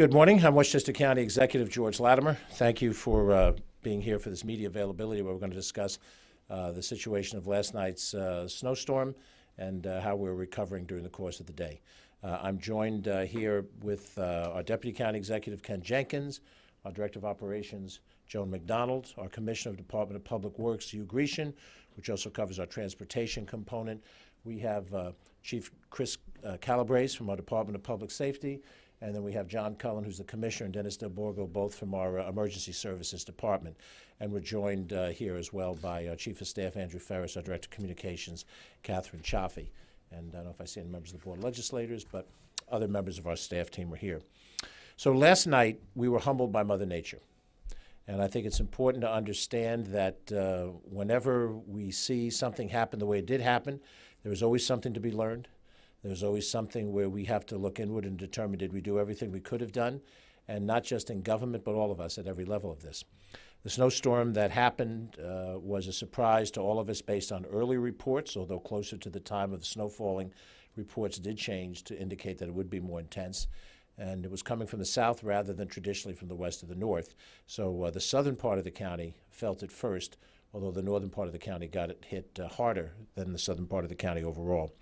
Good morning. I'm Westchester County Executive George Latimer. Thank you for being here for this media availability where we're going to discuss the situation of last night's snowstorm and how we're recovering during the course of the day. I'm joined here with our Deputy County Executive, Ken Jenkins, our Director of Operations, Joan McDonald, our Commissioner of Department of Public Works, Hugh Grecian, which also covers our transportation component. We have Chief Chris Calabrese from our Department of Public Safety, and then we have John Cullen, who's the Commissioner, and Dennis Del Borgo, both from our Emergency Services Department. And we're joined here as well by our Chief of Staff, Andrew Ferris, our Director of Communications, Catherine Chaffee. And I don't know if I see any members of the Board of Legislators, but other members of our staff team are here. So last night, we were humbled by Mother Nature. And I think it's important to understand that whenever we see something happen the way it did happen, there is always something to be learned. There's always something where we have to look inward and determine, did we do everything we could have done? And not just in government, but all of us at every level of this. The snowstorm that happened was a surprise to all of us based on early reports, although closer to the time of the snow falling, reports did change to indicate that it would be more intense. And it was coming from the south rather than traditionally from the west or the north. So the southern part of the county felt it first, although the northern part of the county got it hit harder than the southern part of the county overall.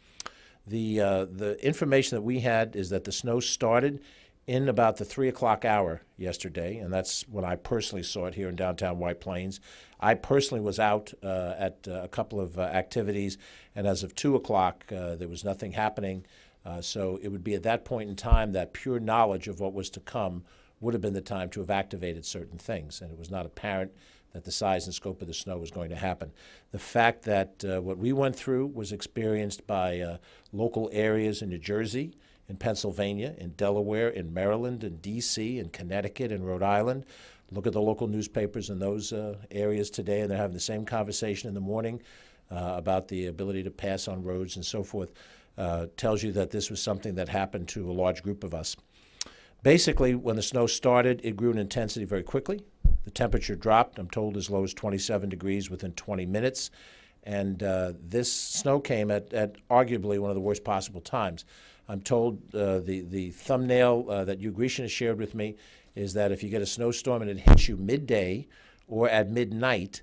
The information that we had is that the snow started in about the 3 o'clock hour yesterday, and that's when I personally saw it here in downtown White Plains. I personally was out at a couple of activities, and as of 2 o'clock, there was nothing happening. So it would be at that point in time that pure knowledge of what was to come would have been the time to have activated certain things, and it was not apparent that the size and scope of the snow was going to happen. The fact that what we went through was experienced by local areas in New Jersey, in Pennsylvania, in Delaware, in Maryland, in D.C., in Connecticut, in Rhode Island. Look at the local newspapers in those areas today, and they're having the same conversation in the morning about the ability to pass on roads and so forth. Tells you that this was something that happened to a large group of us. Basically, when the snow started, it grew in intensity very quickly. The temperature dropped, I'm told, as low as 27 degrees within 20 minutes. And this snow came at arguably one of the worst possible times. I'm told the thumbnail that Hugh Grecian has shared with me is that if you get a snowstorm and it hits you midday or at midnight,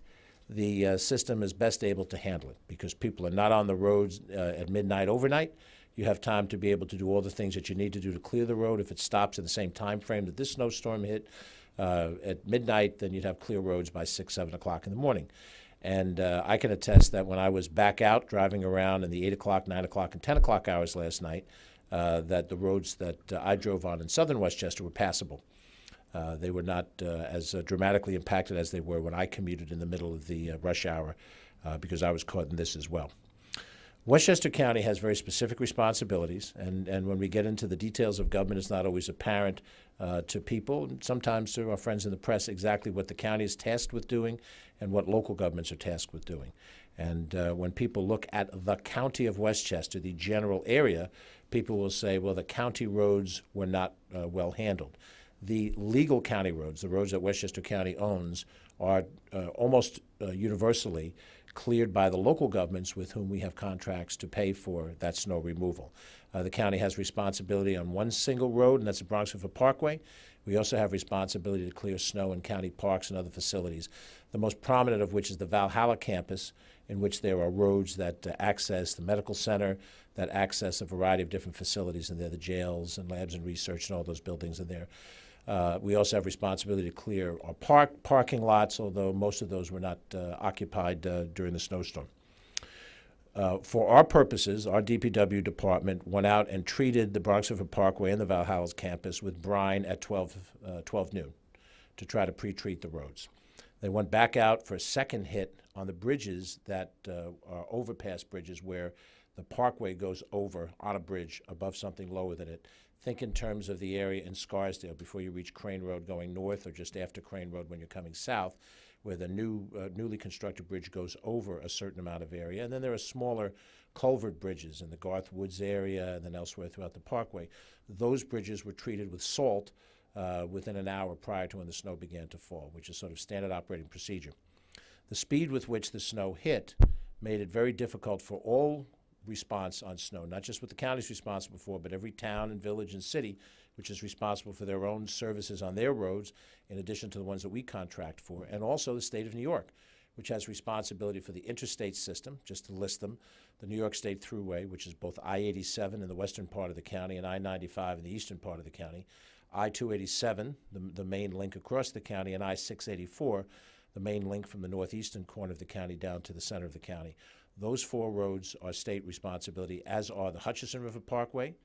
the system is best able to handle it because people are not on the roads at midnight overnight. You have time to be able to do all the things that you need to do to clear the road. If it stops in the same time frame that this snowstorm hit at midnight, then you'd have clear roads by 6, 7 o'clock in the morning. And I can attest that when I was back out driving around in the 8 o'clock, 9 o'clock, and 10 o'clock hours last night, that the roads that I drove on in southern Westchester were passable. They were not as dramatically impacted as they were when I commuted in the middle of the rush hour because I was caught in this as well. Westchester County has very specific responsibilities, and when we get into the details of government, it's not always apparent to people, and sometimes to our friends in the press, exactly what the county is tasked with doing and what local governments are tasked with doing. And when people look at the county of Westchester, the general area, people will say, well, the county roads were not well handled. The legal county roads, the roads that Westchester County owns, are almost universally cleared by the local governments with whom we have contracts to pay for that snow removal. The county has responsibility on one single road, and that's the Bronx River Parkway. We also have responsibility to clear snow in county parks and other facilities, the most prominent of which is the Valhalla campus, in which there are roads that access the medical center, that access a variety of different facilities in there, the jails and labs and research and all those buildings in there. We also have responsibility to clear our parking lots, although most of those were not occupied during the snowstorm. For our purposes, our DPW department went out and treated the Bronx River Parkway and the Valhalla campus with brine at 12 noon to try to pre-treat the roads. They went back out for a second hit on the bridges that are overpass bridges where the parkway goes over on a bridge above something lower than it. Think in terms of the area in Scarsdale before you reach Crane Road going north or just after Crane Road when you're coming south, where the newly constructed bridge goes over a certain amount of area. And then there are smaller culvert bridges in the Garth Woods area and then elsewhere throughout the parkway. Those bridges were treated with salt within an hour prior to when the snow began to fall, which is sort of standard operating procedure. The speed with which the snow hit made it very difficult for all response on snow, not just what the county's responsible for, but every town and village and city which is responsible for their own services on their roads, in addition to the ones that we contract for, and also the state of New York, which has responsibility for the interstate system, just to list them, the New York State Thruway, which is both I-87 in the western part of the county and I-95 in the eastern part of the county, I-287, the main link across the county, and I-684, the main link from the northeastern corner of the county down to the center of the county. Those 4 roads are state responsibility, as are the Hutchinson River Parkway,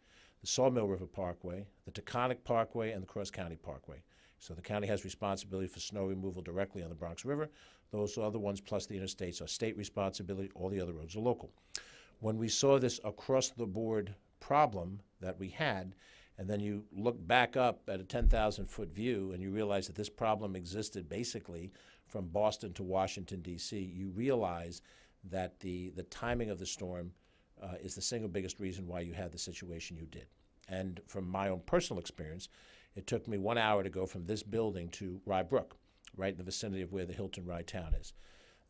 the Sawmill River Parkway, the Taconic Parkway, and the Cross County Parkway. So the county has responsibility for snow removal directly on the Bronx River. Those other ones, plus the interstates, are state responsibility. All the other roads are local. When we saw this across-the-board problem that we had, and then you look back up at a 10,000-foot view and you realize that this problem existed basically from Boston to Washington, D.C., you realize that the timing of the storm is the single biggest reason why you had the situation you did. And from my own personal experience, it took me 1 hour to go from this building to Rye Brook, right in the vicinity of where the Hilton Rye town is.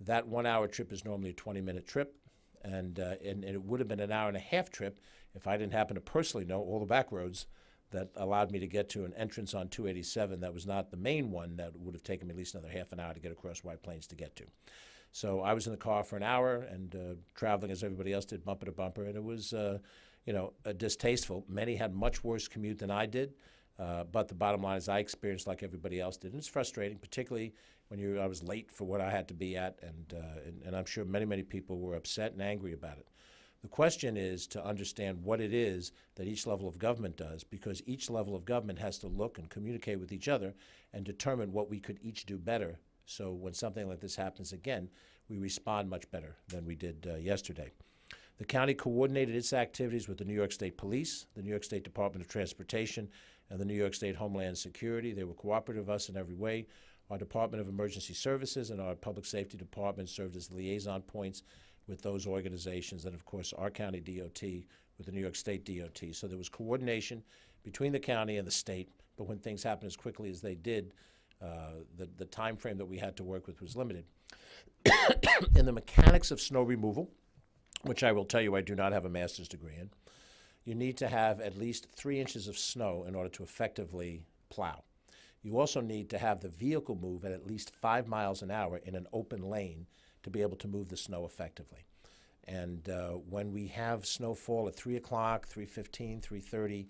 That 1 hour trip is normally a 20-minute trip, and it would have been an hour-and-a-half trip if I didn't happen to personally know all the back roads that allowed me to get to an entrance on 287 that was not the main one that would have taken me at least another half an hour to get across White Plains to get to. So I was in the car for an hour and traveling as everybody else did, bumper to bumper, and it was, distasteful. Many had much worse commute than I did, but the bottom line is I experienced like everybody else did, and it's frustrating, particularly when I was late for what I had to be at, and I'm sure many, many people were upset and angry about it. The question is to understand what it is that each level of government does, because each level of government has to look and communicate with each other and determine what we could each do better. So when something like this happens again, we respond much better than we did yesterday. The county coordinated its activities with the New York State Police, the New York State Department of Transportation, and the New York State Homeland Security. They were cooperative with us in every way. Our Department of Emergency Services and our Public Safety Department served as liaison points with those organizations, and of course our county DOT with the New York State DOT. So there was coordination between the county and the state, but when things happened as quickly as they did, the time frame that we had to work with was limited. In the mechanics of snow removal, which I will tell you I do not have a master's degree in, you need to have at least 3 inches of snow in order to effectively plow. You also need to have the vehicle move at least 5 miles an hour in an open lane to be able to move the snow effectively. And when we have snowfall at 3 o'clock, 3:15, 3:30,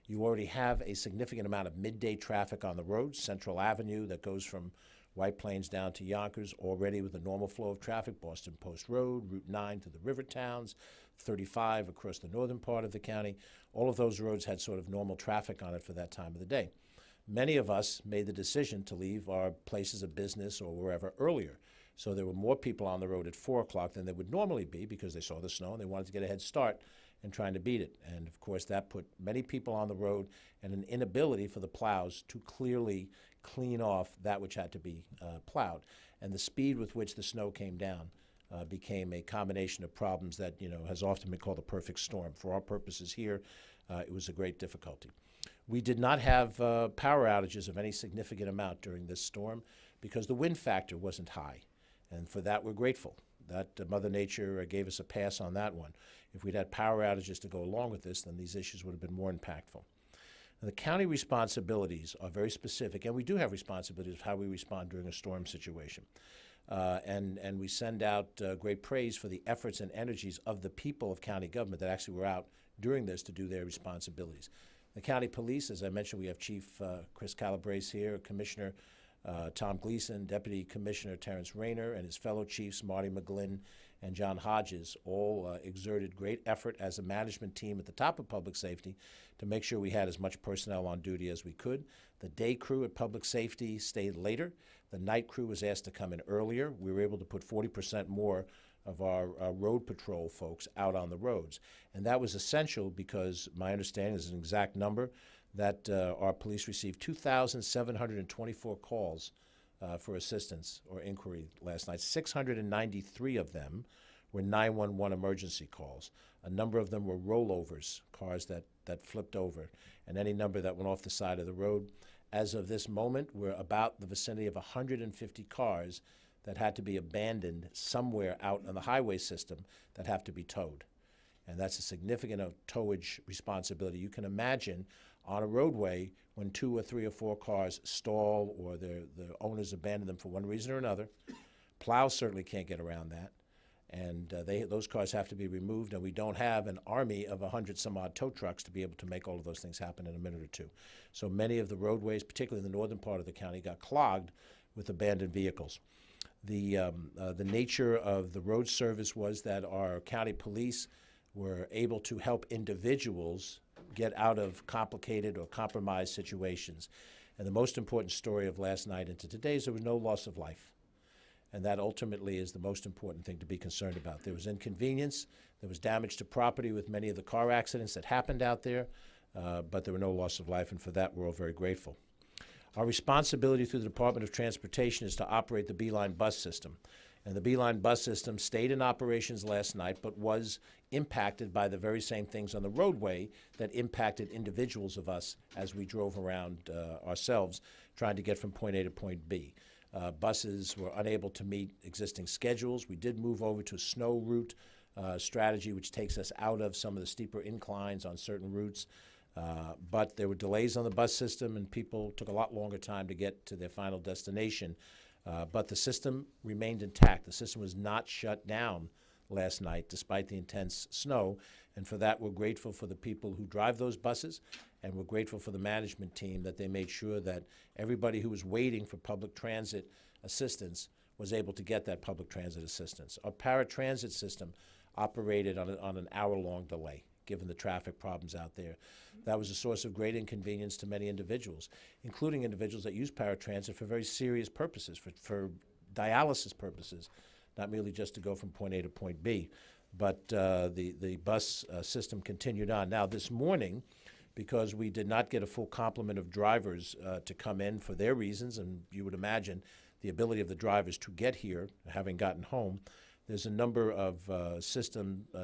you already have a significant amount of midday traffic on the roads. Central Avenue that goes from White Plains down to Yonkers, already with a normal flow of traffic. Boston Post Road, Route 9 to the river towns, 35 across the northern part of the county. All of those roads had sort of normal traffic on it for that time of the day. Many of us made the decision to leave our places of business or wherever earlier. So there were more people on the road at 4 o'clock than there would normally be because they saw the snow and they wanted to get a head start in trying to beat it. And of course that put many people on the road and an inability for the plows to clearly clean off that which had to be plowed. And the speed with which the snow came down became a combination of problems that has often been called a perfect storm. For our purposes here, it was a great difficulty. We did not have power outages of any significant amount during this storm because the wind factor wasn't high. And for that, we're grateful that Mother Nature gave us a pass on that one. If we'd had power outages to go along with this, then these issues would have been more impactful. Now, the county responsibilities are very specific, and we do have responsibilities of how we respond during a storm situation. And we send out great praise for the efforts and energies of the people of county government that actually were out during this to do their responsibilities. The county police, as I mentioned, we have Chief Chris Calabrese here, Commissioner Tom Gleason, Deputy Commissioner Terrence Rayner, and his fellow chiefs, Marty McGlynn and John Hodges, all exerted great effort as a management team at the top of public safety to make sure we had as much personnel on duty as we could. The day crew at public safety stayed later. The night crew was asked to come in earlier. We were able to put 40% more of our road patrol folks out on the roads. And that was essential because my understanding is an exact number that our police received 2,724 calls for assistance or inquiry last night. 693 of them were 911 emergency calls. A number of them were rollovers, cars that flipped over, and any number that went off the side of the road. As of this moment, we're about the vicinity of 150 cars that had to be abandoned somewhere out on the highway system that have to be towed. and that's a significant towage responsibility. You can imagine on a roadway when 2 or 3 or 4 cars stall or the owners abandon them for one reason or another. Plows certainly can't get around that, and those cars have to be removed, and we don't have an army of 100 some odd tow trucks to be able to make all of those things happen in a minute or two. So many of the roadways, particularly in the northern part of the county, got clogged with abandoned vehicles. The nature of the road service was that our county police were able to help individuals get out of complicated or compromised situations. And the most important story of last night into today is there was no loss of life. And that ultimately is the most important thing to be concerned about. There was inconvenience, there was damage to property with many of the car accidents that happened out there, but there were no loss of life, and for that we're all very grateful. Our responsibility through the Department of Transportation is to operate the Beeline bus system. And the Beeline bus system stayed in operations last night, but was impacted by the very same things on the roadway that impacted individuals of us as we drove around ourselves, trying to get from point A to point B. Buses were unable to meet existing schedules. We did move over to a snow route strategy, which takes us out of some of the steeper inclines on certain routes. But there were delays on the bus system, and people took a lot longer time to get to their final destination. But the system remained intact. The system was not shut down last night, despite the intense snow. And for that, we're grateful for the people who drive those buses, and we're grateful for the management team that they made sure that everybody who was waiting for public transit assistance was able to get that public transit assistance. Our paratransit system operated on an hour-long delay, given the traffic problems out there. That was a source of great inconvenience to many individuals, including individuals that use paratransit for very serious purposes, for dialysis purposes, not merely just to go from point A to point B. But the bus system continued on. Now, this morning, because we did not get a full complement of drivers to come in for their reasons, and you would imagine the ability of the drivers to get here, having gotten home, there's a number of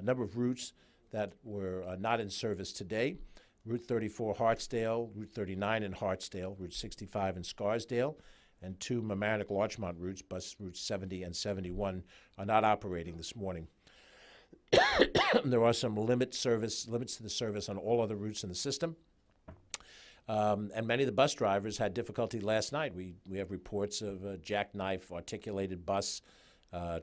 number of routes that were not in service today. Route 34 Hartsdale, Route 39 in Hartsdale, Route 65 in Scarsdale, and 2 Mamaroneck-Larchmont routes, bus routes 70 and 71, are not operating this morning. There are some limits to the service on all other routes in the system. And many of the bus drivers had difficulty last night. We have reports of a jackknife articulated bus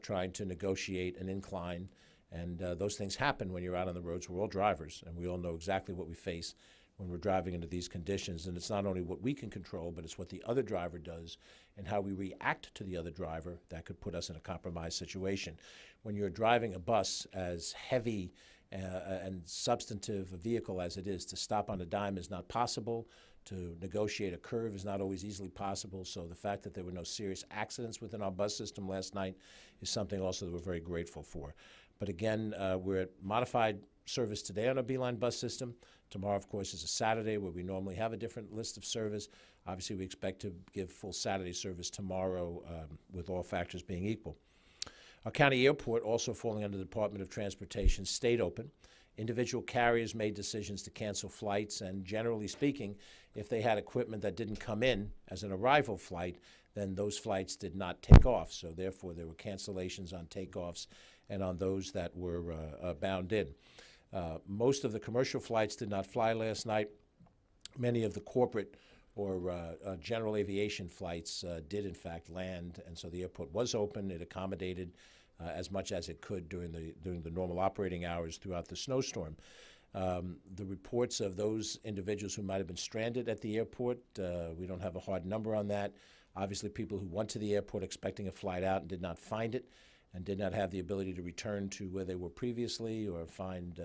trying to negotiate an incline. And those things happen when you're out on the roads. We're all drivers, and we all know exactly what we face when we're driving into these conditions. And it's not only what we can control, but it's what the other driver does and how we react to the other driver that could put us in a compromised situation. When you're driving a bus as heavy and substantive a vehicle as it is, to stop on a dime is not possible. To negotiate a curve is not always easily possible. So the fact that there were no serious accidents within our bus system last night is something also that we're very grateful for. But again, we're at modified service today on our Beeline bus system. Tomorrow, of course, is a Saturday where we normally have a different list of service. Obviously, we expect to give full Saturday service tomorrow with all factors being equal. Our county airport, also falling under the Department of Transportation, stayed open. Individual carriers made decisions to cancel flights, and generally speaking, if they had equipment that didn't come in as an arrival flight, then those flights did not take off. So therefore, there were cancellations on takeoffs and on those that were bound in. Most of the commercial flights did not fly last night. Many of the corporate or general aviation flights did in fact land, and so the airport was open. It accommodated as much as it could during the normal operating hours throughout the snowstorm. The reports of those individuals who might have been stranded at the airport, we don't have a hard number on that. Obviously, people who went to the airport expecting a flight out and did not find it, and did not have the ability to return to where they were previously or find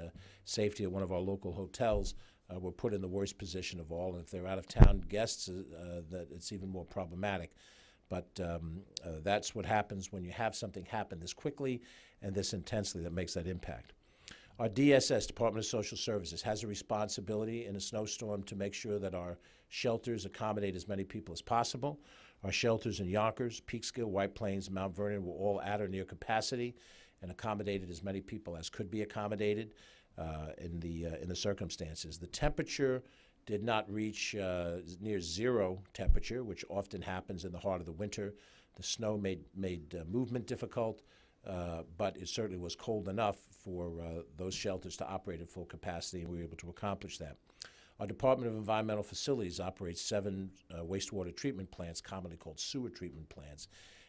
safety at one of our local hotels, were put in the worst position of all. And if they're out-of-town guests, that it's even more problematic. But that's what happens when you have something happen this quickly and this intensely that makes that impact. Our DSS, Department of Social Services, has a responsibility in a snowstorm to make sure that our shelters accommodate as many people as possible. Our shelters in Yonkers, Peekskill, White Plains, and Mount Vernon were all at or near capacity and accommodated as many people as could be accommodated in the circumstances. The temperature did not reach near zero temperature, which often happens in the heart of the winter. The snow made movement difficult. but it certainly was cold enough for those shelters to operate at full capacity, and we were able to accomplish that. Our Department of Environmental Facilities operates 7 wastewater treatment plants, commonly called sewer treatment plants.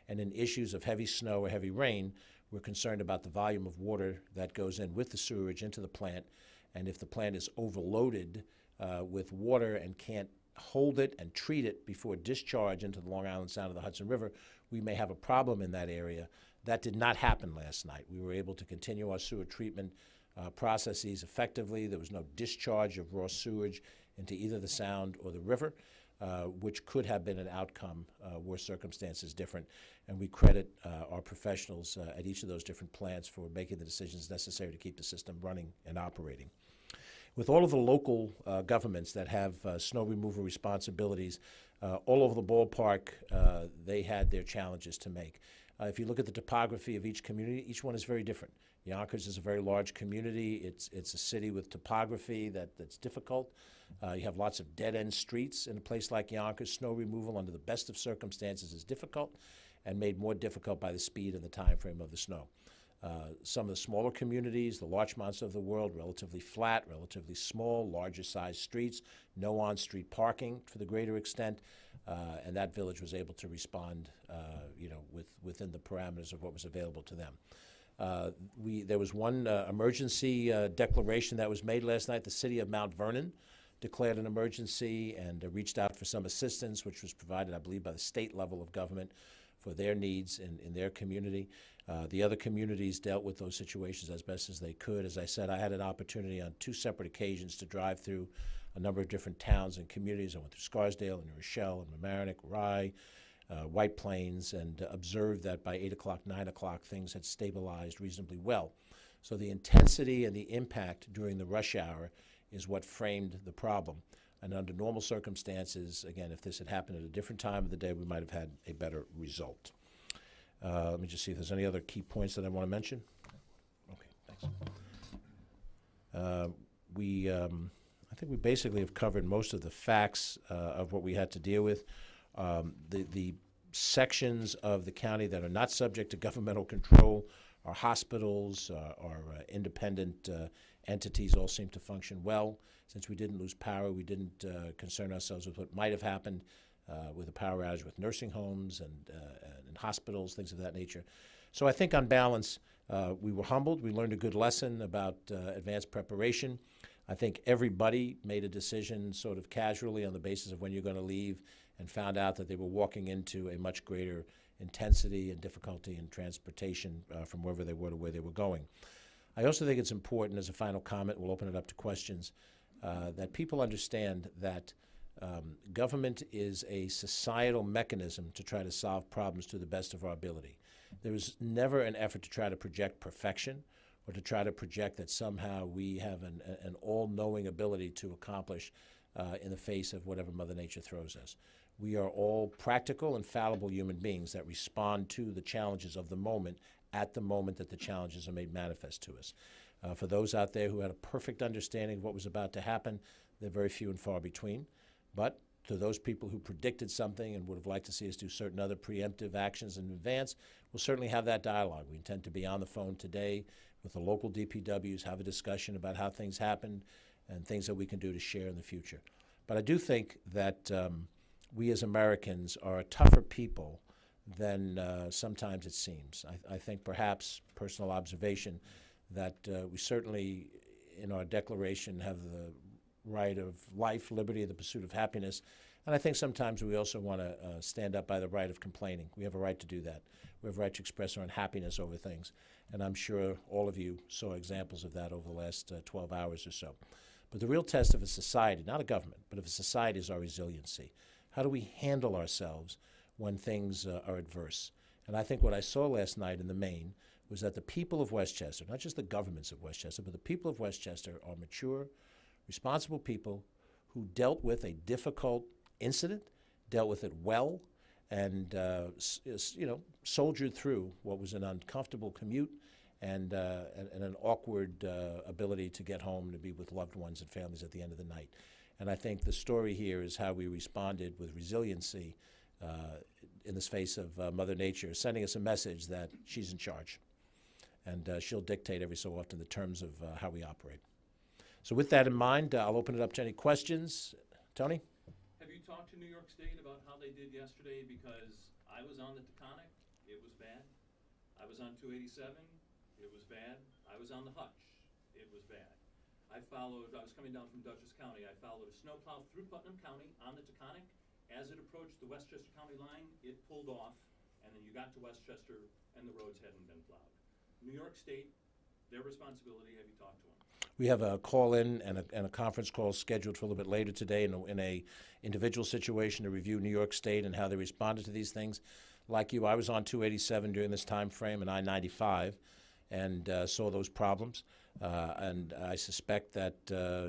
And in issues of heavy snow or heavy rain, we're concerned about the volume of water that goes in with the sewerage into the plant. And if the plant is overloaded with water and can't hold it and treat it before discharge into the Long Island Sound of the Hudson River, we may have a problem in that area. That did not happen last night. We were able to continue our sewer treatment processes effectively. There was no discharge of raw sewage into either the Sound or the river, which could have been an outcome were circumstances different. And we credit our professionals at each of those different plants for making the decisions necessary to keep the system running and operating. With all of the local governments that have snow removal responsibilities all over the ballpark, they had their challenges to make. If you look at the topography of each community, each one is very different. Yonkers is a very large community. It's a city with topography that's difficult. You have lots of dead-end streets in a place like Yonkers. Snow removal under the best of circumstances is difficult and made more difficult by the speed and the time frame of the snow. Some of the smaller communities, the Larchmonts of the world, relatively flat, relatively small, larger sized streets, no on-street parking for the greater extent, and that village was able to respond, within the parameters of what was available to them. There was one emergency declaration that was made last night. The city of Mount Vernon declared an emergency and reached out for some assistance, which was provided, I believe, by the state level of government for their needs in their community. The other communities dealt with those situations as best as they could. As I said, I had an opportunity on 2 separate occasions to drive through a number of different towns and communities. I went through Scarsdale and New Rochelle and Mamaroneck, Rye, White Plains, and observed that by 8 o'clock, 9 o'clock, things had stabilized reasonably well. So the intensity and the impact during the rush hour is what framed the problem. And under normal circumstances, again, if this had happened at a different time of the day, we might have had a better result. Let me just see if there's any other key points that I want to mention. Okay, thanks. I think we basically have covered most of the facts of what we had to deal with. The sections of the county that are not subject to governmental control, our hospitals, our independent entities all seem to function well. Since we didn't lose power, we didn't concern ourselves with what might have happened with a power outage with nursing homes and hospitals, things of that nature. So I think on balance, we were humbled. We learned a good lesson about advanced preparation. I think everybody made a decision sort of casually on the basis of when you're going to leave and found out that they were walking into a much greater intensity and difficulty in transportation from wherever they were to where they were going. I also think it's important, as a final comment, we'll open it up to questions, that people understand that government is a societal mechanism to try to solve problems to the best of our ability. There is never an effort to try to project perfection or to try to project that somehow we have an all-knowing ability to accomplish in the face of whatever Mother Nature throws us. We are all practical and fallible human beings that respond to the challenges of the moment at the moment that the challenges are made manifest to us. For those out there who had a perfect understanding of what was about to happen, they're very few and far between. But to those people who predicted something and would have liked to see us do certain other preemptive actions in advance, we'll certainly have that dialogue. We intend to be on the phone today with the local DPWs, have a discussion about how things happened and things that we can do to share in the future. But I do think that we as Americans are a tougher people than sometimes it seems. I think perhaps personal observation that we certainly in our declaration have the right of life, liberty, and the pursuit of happiness. And I think sometimes we also want to stand up by the right of complaining. We have a right to do that. We have a right to express our unhappiness over things. And I'm sure all of you saw examples of that over the last 12 hours or so. But the real test of a society, not a government, but of a society, is our resiliency. How do we handle ourselves when things are adverse? And I think what I saw last night in the main was that the people of Westchester, not just the governments of Westchester, but the people of Westchester are mature, responsible people who dealt with a difficult incident, dealt with it well, and soldiered through what was an uncomfortable commute and an awkward ability to get home to be with loved ones and families at the end of the night. And I think the story here is how we responded with resiliency in the face of Mother Nature, sending us a message that she's in charge. and she'll dictate every so often the terms of how we operate. So with that in mind, I'll open it up to any questions. Tony? Have you talked to New York State about how they did yesterday? Because I was on the Taconic, it was bad. I was on 287, it was bad. I was on the Hutch, it was bad. I was coming down from Dutchess County, I followed a snowplow through Putnam County on the Taconic. As it approached the Westchester County line, it pulled off, and then you got to Westchester and the roads hadn't been plowed. New York State, their responsibility, have you talked to them? We have a call-in and a conference call scheduled for a little bit later today in a individual situation to review New York State and how they responded to these things. Like you, I was on 287 during this time frame and I-95 and saw those problems. And I suspect that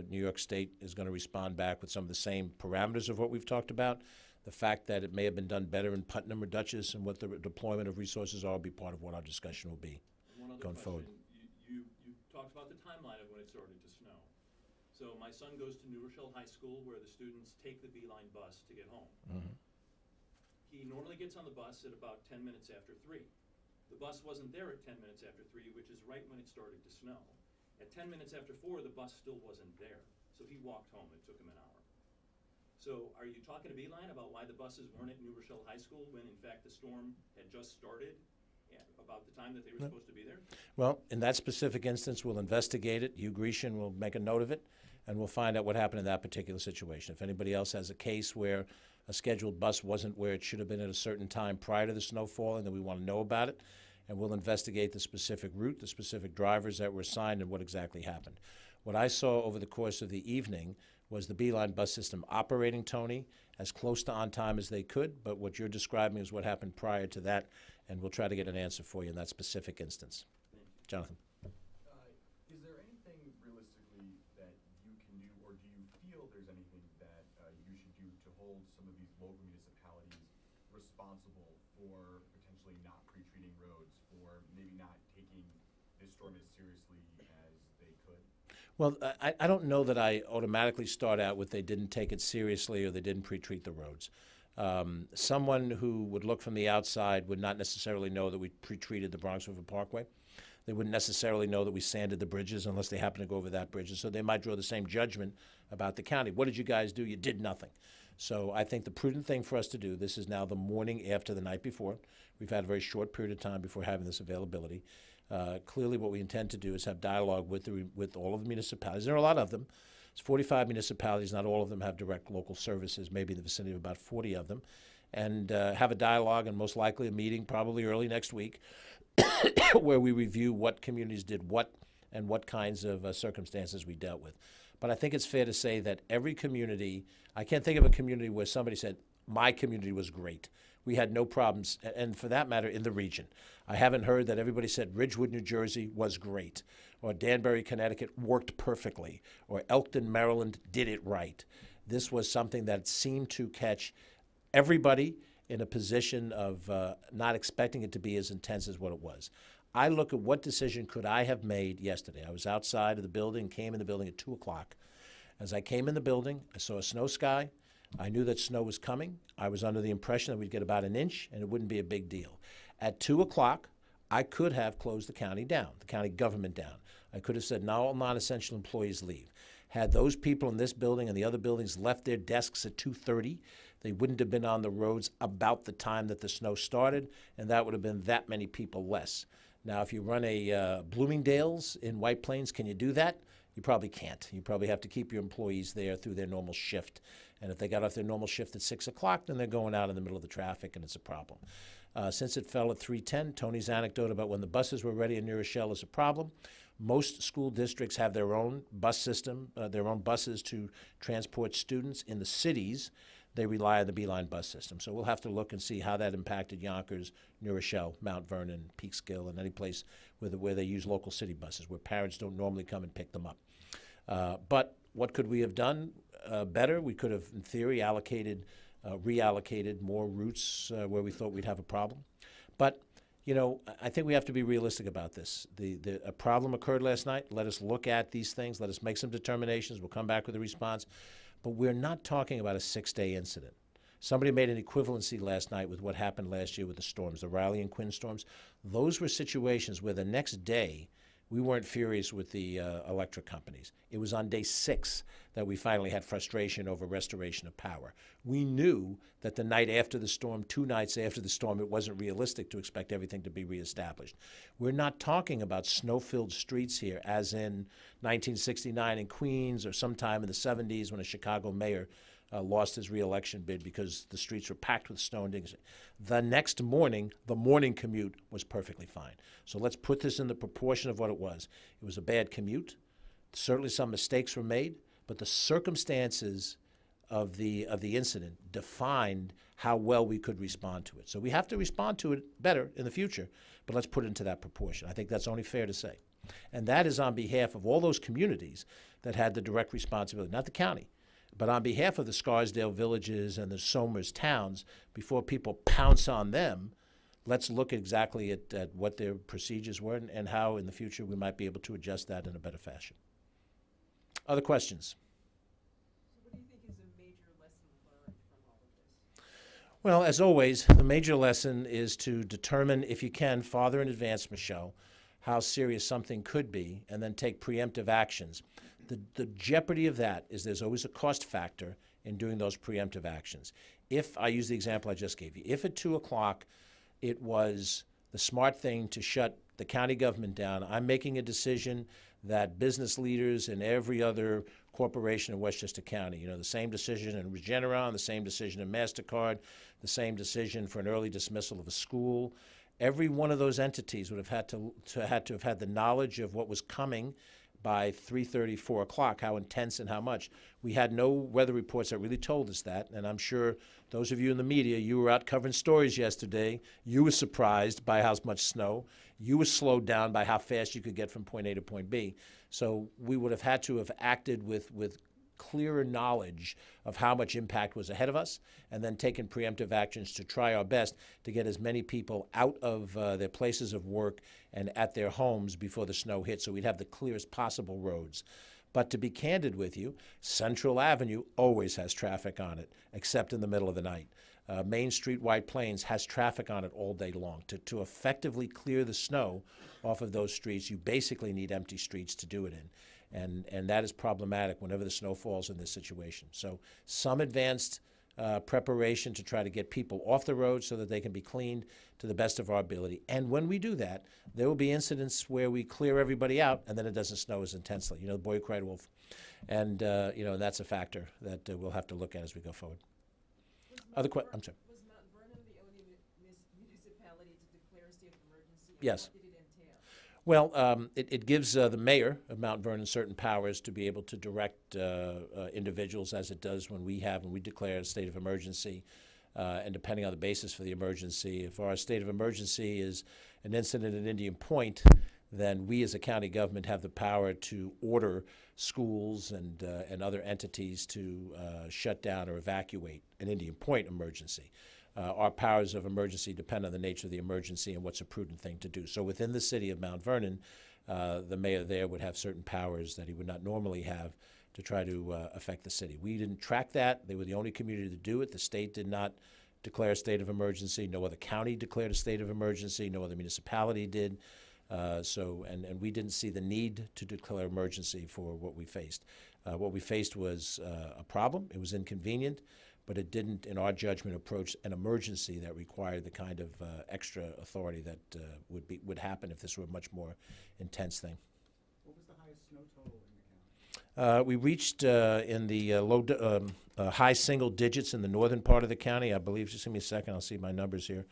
New York State is going to respond back with some of the same parameters of what we've talked about. The fact that it may have been done better in Putnam or Dutchess and what the deployment of resources are will be part of what our discussion will be going forward. You talked about the timeline of when it started to snow. So my son goes to New Rochelle High School where the students take the Beeline bus to get home. Mm-hmm. He normally gets on the bus at about 10 minutes after 3. The bus wasn't there at 10 minutes after 3, which is right when it started to snow. At 10 minutes after 4, the bus still wasn't there. So he walked home. It took him an hour. So are you talking to Beeline about why the buses weren't at New Rochelle High School when in fact the storm had just started about the time that they were supposed to be there? Well, in that specific instance, we'll investigate it. Hugh Grecian will make a note of it, and we'll find out what happened in that particular situation. If anybody else has a case where a scheduled bus wasn't where it should have been at a certain time prior to the snow falling, then we want to know about it, and we'll investigate the specific route, the specific drivers that were assigned, and what exactly happened. What I saw over the course of the evening was the Beeline bus system operating, Tony, as close to on time as they could, but what you're describing is what happened prior to that, and we'll try to get an answer for you in that specific instance. Jonathan. Is there anything realistically that you can do, or do you feel there's anything that you should do to hold some of these local municipalities responsible for potentially not pre-treating roads, or maybe not taking this storm as seriously as they could? Well, I don't know that I automatically start out with they didn't take it seriously or they didn't pre-treat the roads. Someone who would look from the outside would not necessarily know that we pre-treated the Bronx River Parkway. They wouldn't necessarily know that we sanded the bridges unless they happen to go over that bridge. And so they might draw the same judgment about the county. What did you guys do? You did nothing. So I think the prudent thing for us to do, this is now the morning after the night before. We've had a very short period of time before having this availability. Clearly what we intend to do is have dialogue with all of the municipalities. There are a lot of them. It's 45 municipalities. Not all of them have direct local services, maybe in the vicinity of about 40 of them. And have a dialogue and most likely a meeting probably early next week where we review what communities did what and what kinds of circumstances we dealt with. But I think it's fair to say that every community, I can't think of a community where somebody said, my community was great. We had no problems, and for that matter, in the region. I haven't heard that everybody said Ridgewood, New Jersey was great, or Danbury, Connecticut worked perfectly, or Elkton, Maryland did it right. This was something that seemed to catch everybody in a position of not expecting it to be as intense as what it was. I look at what decision could I have made yesterday. I was outside of the building, came in the building at 2 o'clock. As I came in the building, I saw a snow sky. I knew that snow was coming. I was under the impression that we'd get about an inch and it wouldn't be a big deal. At 2 o'clock, I could have closed the county down, the county government down. I could have said, now all non-essential employees leave. Had those people in this building and the other buildings left their desks at 2:30, they wouldn't have been on the roads about the time that the snow started, and that would have been that many people less. Now, if you run a Bloomingdale's in White Plains, can you do that? You probably can't. You probably have to keep your employees there through their normal shift. And if they got off their normal shift at 6 o'clock, then they're going out in the middle of the traffic, and it's a problem. Since it fell at 3:10, Tony's anecdote about when the buses were ready in New Rochelle is a problem. Most school districts have their own bus system, their own buses to transport students. In the cities, they rely on the Beeline bus system. So we'll have to look and see how that impacted Yonkers, New Rochelle, Mount Vernon, Peekskill, and any place where they use local city buses, where parents don't normally come and pick them up. But what could we have done better? We could have, in theory, reallocated more routes where we thought we'd have a problem. But you know, I think we have to be realistic about this. A problem occurred last night. Let us look at these things. Let us make some determinations. We'll come back with a response. But we're not talking about a 6-day incident. Somebody made an equivalency last night with what happened last year with the storms, the Riley and Quinn storms. Those were situations where the next day we weren't furious with the electric companies. It was on day 6 that we finally had frustration over restoration of power. We knew that the night after the storm, 2 nights after the storm, it wasn't realistic to expect everything to be reestablished. We're not talking about snow-filled streets here, as in 1969 in Queens or sometime in the 70s when a Chicago mayor lost his re-election bid because the streets were packed with snow and digging. The next morning, the morning commute was perfectly fine. So let's put this in the proportion of what it was. It was a bad commute. Certainly some mistakes were made, but the circumstances of the incident defined how well we could respond to it. So we have to respond to it better in the future, but let's put it into that proportion. I think that's only fair to say. And that is on behalf of all those communities that had the direct responsibility, not the county, but on behalf of the Scarsdale villages and the Somers towns. Before people pounce on them, let's look exactly at what their procedures were and how in the future we might be able to adjust that in a better fashion. Other questions? So what do you think is a major lesson learned from all of this? Well, as always, the major lesson is to determine, if you can, farther in advance, Michelle, how serious something could be, and then take preemptive actions. The jeopardy of that is there's always a cost factor in doing those preemptive actions. If, I use the example I just gave you, if at 2 o'clock it was the smart thing to shut the county government down, I'm making a decision that business leaders in every other corporation in Westchester County, the same decision in Regeneron, the same decision in MasterCard, the same decision for an early dismissal of a school, every one of those entities would have had to have had the knowledge of what was coming by 3:30, 4 o'clock, how intense and how much. We had no weather reports that really told us that, and I'm sure those of you in the media, you were out covering stories yesterday. You were surprised by how much snow. You were slowed down by how fast you could get from point A to point B. So we would have had to have acted with clearer knowledge of how much impact was ahead of us, and then taken preemptive actions to try our best to get as many people out of their places of work and at their homes before the snow hit, so we'd have the clearest possible roads. But to be candid with you, Central Avenue always has traffic on it, except in the middle of the night. Main Street, White Plains has traffic on it all day long. To effectively clear the snow off of those streets, you basically need empty streets to do it in. And that is problematic whenever the snow falls in this situation. So some advanced preparation to try to get people off the road so that they can be cleaned to the best of our ability. And when we do that, there will be incidents where we clear everybody out and then it doesn't snow as intensely. The boy who cried wolf. And, that's a factor that we'll have to look at as we go forward. I'm sorry. Was Mount Vernon the only municipality to declare a state of emergency? And Yes. what did it entail? Well, it gives the mayor of Mount Vernon certain powers to be able to direct individuals, as it does when we declare a state of emergency, and depending on the basis for the emergency. If our state of emergency is an incident at Indian Point, then we as a county government have the power to order schools and other entities to shut down or evacuate an Indian Point emergency. Our powers of emergency depend on the nature of the emergency and what's a prudent thing to do. So within the city of Mount Vernon, the mayor there would have certain powers that he would not normally have to try to affect the city. We didn't track that. They were the only community to do it. The state did not declare a state of emergency. No other county declared a state of emergency. No other municipality did. And we didn't see the need to declare emergency for what we faced. What we faced was a problem. It was inconvenient, but it didn't, in our judgment, approach an emergency that required the kind of extra authority that would happen if this were a much more intense thing. What was the highest snow total in the county? We reached in the high single digits in the northern part of the county. I believe, just give me a second, I'll see my numbers here.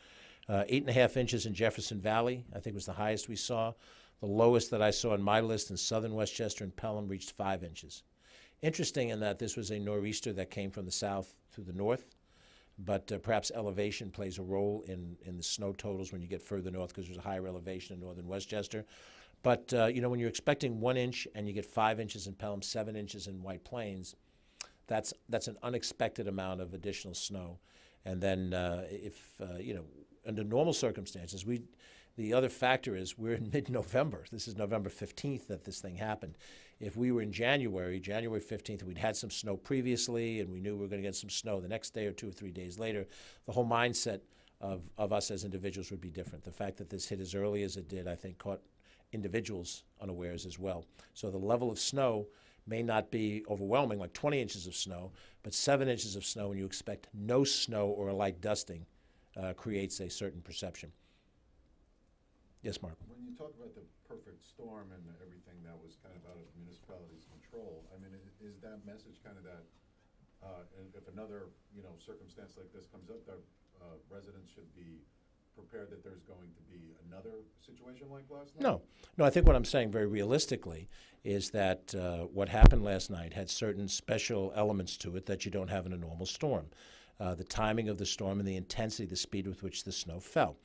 8.5 inches in Jefferson Valley, I think was the highest we saw. The lowest that I saw in my list in southern Westchester and Pelham reached 5 inches. Interesting in that this was a nor'easter that came from the south to the north, but perhaps elevation plays a role in the snow totals when you get further north, because there's a higher elevation in northern Westchester. But when you're expecting 1 inch and you get 5 inches in Pelham, 7 inches in White Plains, that's an unexpected amount of additional snow. And then under normal circumstances, the other factor is we're in mid-November. This is November 15th that this thing happened. If we were in January, January 15th, we'd had some snow previously, and we knew we were going to get some snow the next day or 2 or 3 days later, the whole mindset of us as individuals would be different. The fact that this hit as early as it did, I think, caught individuals unawares as well. So the level of snow may not be overwhelming, like 20 inches of snow, but 7 inches of snow when you expect no snow or a light dusting creates a certain perception. Yes, Mark? When you talk about the perfect storm and everything that was kind of out of the municipality's control, I mean, is that message kind of that, if another, circumstance like this comes up, that residents should be prepared that there's going to be another situation like last night? No, I think what I'm saying very realistically is that what happened last night had certain special elements to it that you don't have in a normal storm. The timing of the storm and the intensity, the speed with which the snow fell.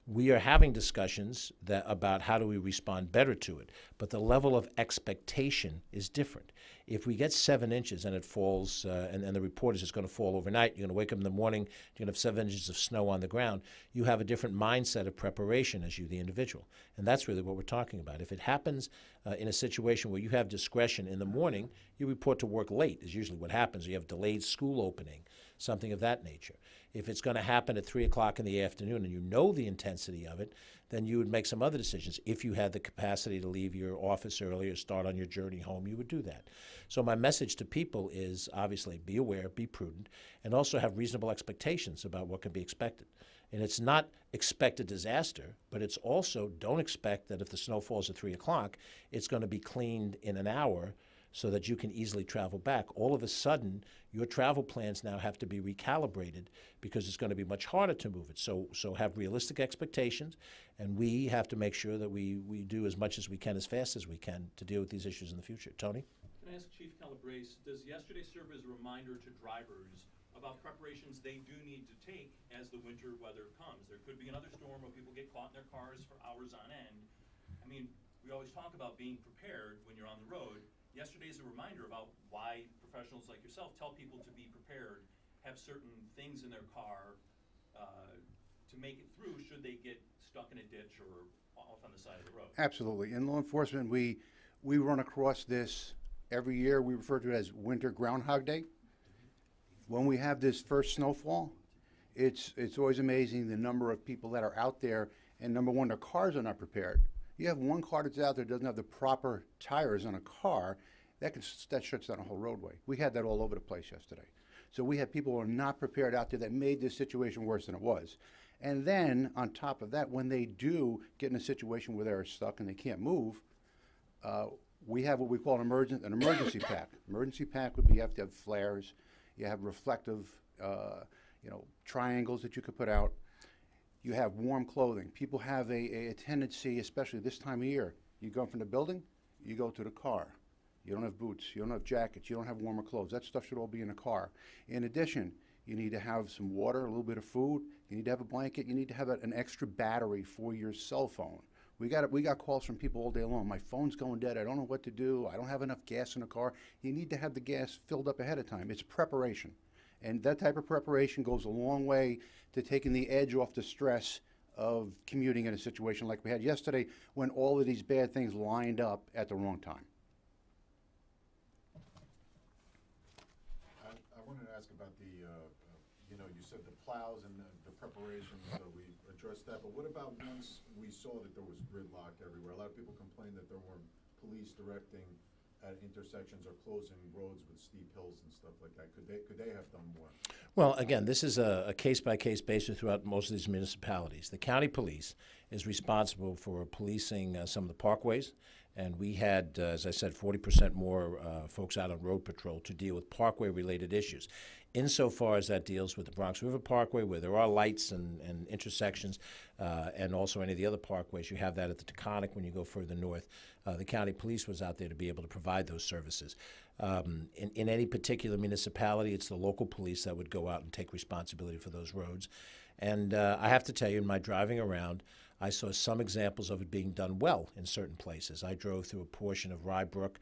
We are having discussions about how do we respond better to it, but the level of expectation is different. If we get 7 inches and it falls, and the report is it's going to fall overnight, you're going to wake up in the morning, you're going to have 7 inches of snow on the ground, you have a different mindset of preparation as you, the individual. And that's really what we're talking about. If it happens in a situation where you have discretion in the morning, you report to work late is usually what happens. You have delayed school opening, something of that nature. If it's going to happen at 3 o'clock in the afternoon and you know the intensity of it, then you would make some other decisions. If you had the capacity to leave your office earlier, start on your journey home, you would do that. So my message to people is obviously be aware, be prudent, and also have reasonable expectations about what can be expected. And it's not expect a disaster, but it's also don't expect that if the snow falls at 3 o'clock, it's going to be cleaned in an hour so that you can easily travel back. All of a sudden, your travel plans now have to be recalibrated because it's going to be much harder to move it. So have realistic expectations, and we have to make sure that we do as much as we can, as fast as we can, to deal with these issues in the future. Tony? Can I ask Chief Calabrese, does yesterday serve as a reminder to drivers about preparations they do need to take as the winter weather comes? There could be another storm where people get caught in their cars for hours on end. I mean, we always talk about being prepared when you're on the road. Yesterday is a reminder about why professionals like yourself tell people to be prepared, have certain things in their car to make it through should they get stuck in a ditch or off on the side of the road. Absolutely. In law enforcement, we run across this every year. We refer to it as Winter Groundhog Day. When we have this first snowfall, it's always amazing the number of people that are out there, and number one, their cars are not prepared. You have one car that's out there that doesn't have the proper tires on a car, that shuts down a whole roadway. We had that all over the place yesterday. So we had people who are not prepared out there that made this situation worse than it was. And then, on top of that, when they do get in a situation where they're stuck and they can't move, we have what we call an emergency pack. Emergency pack would be you have to have flares, you have reflective triangles that you could put out. You have warm clothing. People have a tendency, especially this time of year, you go from the building, you go to the car. You don't have boots, you don't have jackets, you don't have warmer clothes. That stuff should all be in the car. In addition, you need to have some water, a little bit of food, you need to have a blanket, you need to have an extra battery for your cell phone. We got calls from people all day long. My phone's going dead, I don't know what to do, I don't have enough gas in the car. You need to have the gas filled up ahead of time. It's preparation. And that type of preparation goes a long way to taking the edge off the stress of commuting in a situation like we had yesterday when all of these bad things lined up at the wrong time. I wanted to ask about the, you said the plows and the preparation, so we addressed that. But what about once we saw that there was gridlock everywhere? A lot of people complained that there weren't police directing at intersections or closing roads with steep hills and stuff like that. Could they have done more? Well, again, this is a case-by-case basis throughout most of these municipalities. The county police is responsible for policing some of the parkways, and we had, as I said, 40% more folks out on road patrol to deal with parkway-related issues. Insofar as that deals with the Bronx River Parkway, where there are lights and intersections, and also any of the other parkways, you have that at the Taconic when you go further north. The county police was out there to be able to provide those services. In any particular municipality, it's the local police that would go out and take responsibility for those roads. And I have to tell you, in my driving around, I saw some examples of it being done well in certain places. I drove through a portion of Rybrook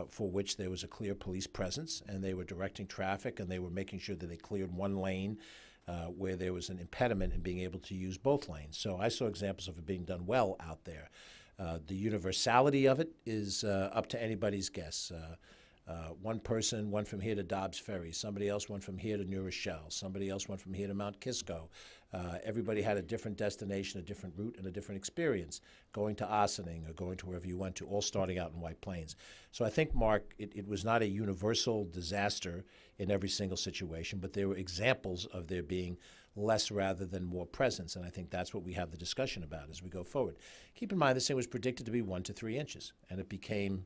for which there was a clear police presence, and they were directing traffic, and they were making sure that they cleared one lane where there was an impediment in being able to use both lanes. So I saw examples of it being done well out there. The universality of it is up to anybody's guess. One person went from here to Dobbs Ferry. Somebody else went from here to New Rochelle. Somebody else went from here to Mount Kisco. Everybody had a different destination, a different route, and a different experience, going to Ossining or going to wherever you went to, all starting out in White Plains. So I think, Mark, it was not a universal disaster in every single situation, but there were examples of there being less rather than more presence, and I think that's what we have the discussion about as we go forward. Keep in mind, this thing was predicted to be 1 to 3 inches, and it became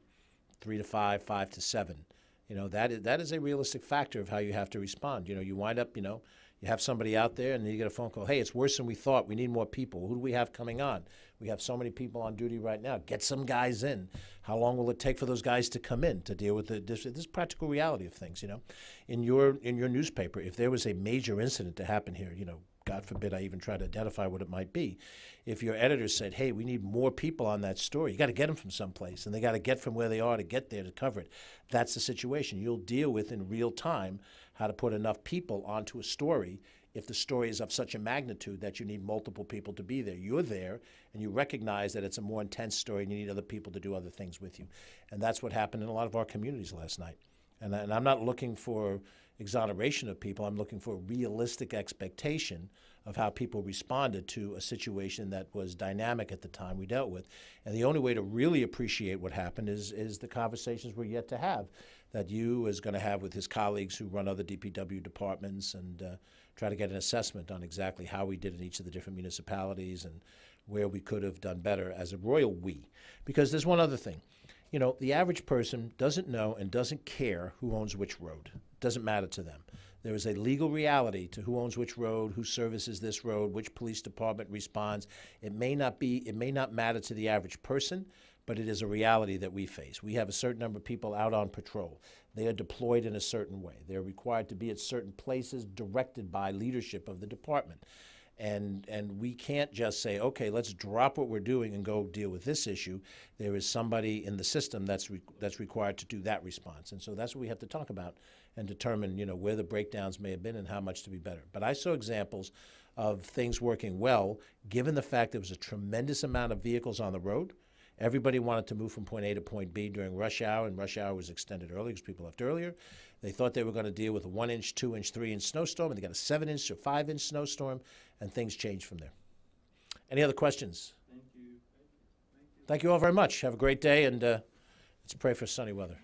3 to 5, 5 to 7. You know, that is a realistic factor of how you have to respond. You know, you wind up, you know, you have somebody out there and then you get a phone call, hey, it's worse than we thought. We need more people. Who do we have coming on? We have so many people on duty right now. Get some guys in. How long will it take for those guys to come in to deal with this practical reality of things, you know? In your newspaper, if there was a major incident to happen here, you know, God forbid I even try to identify what it might be. If your editor said, hey, we need more people on that story, you got to get them from someplace, and they got to get from where they are to get there to cover it. That's the situation. You'll deal with in real time how to put enough people onto a story if the story is of such a magnitude that you need multiple people to be there. You're there, and you recognize that it's a more intense story, and you need other people to do other things with you. And that's what happened in a lot of our communities last night. And I'm not looking for exoneration of people. I'm looking for a realistic expectation of how people responded to a situation that was dynamic at the time we dealt with. And the only way to really appreciate what happened is the conversations we're yet to have, that you is going to have with his colleagues who run other DPW departments, and try to get an assessment on exactly how we did in each of the different municipalities and where we could have done better as a royal we. Because there's one other thing. You know, the average person doesn't know and doesn't care who owns which road. It doesn't matter to them. There is a legal reality to who owns which road, who services this road, which police department responds. It may not matter to the average person, but it is a reality that we face. We have a certain number of people out on patrol. They are deployed in a certain way. They're required to be at certain places directed by leadership of the department. And we can't just say, okay, let's drop what we're doing and go deal with this issue. There is somebody in the system that's required to do that response. And so that's what we have to talk about and determine, you know, where the breakdowns may have been and how much to be better. But I saw examples of things working well, given the fact there was a tremendous amount of vehicles on the road. Everybody wanted to move from point A to point B during rush hour, and rush hour was extended early because people left earlier. They thought they were going to deal with a 1-inch, 2-inch, 3-inch snowstorm, and they got a 7-inch or 5-inch snowstorm, and things changed from there. Any other questions? Thank you. Thank you all very much. Have a great day, and let's pray for sunny weather.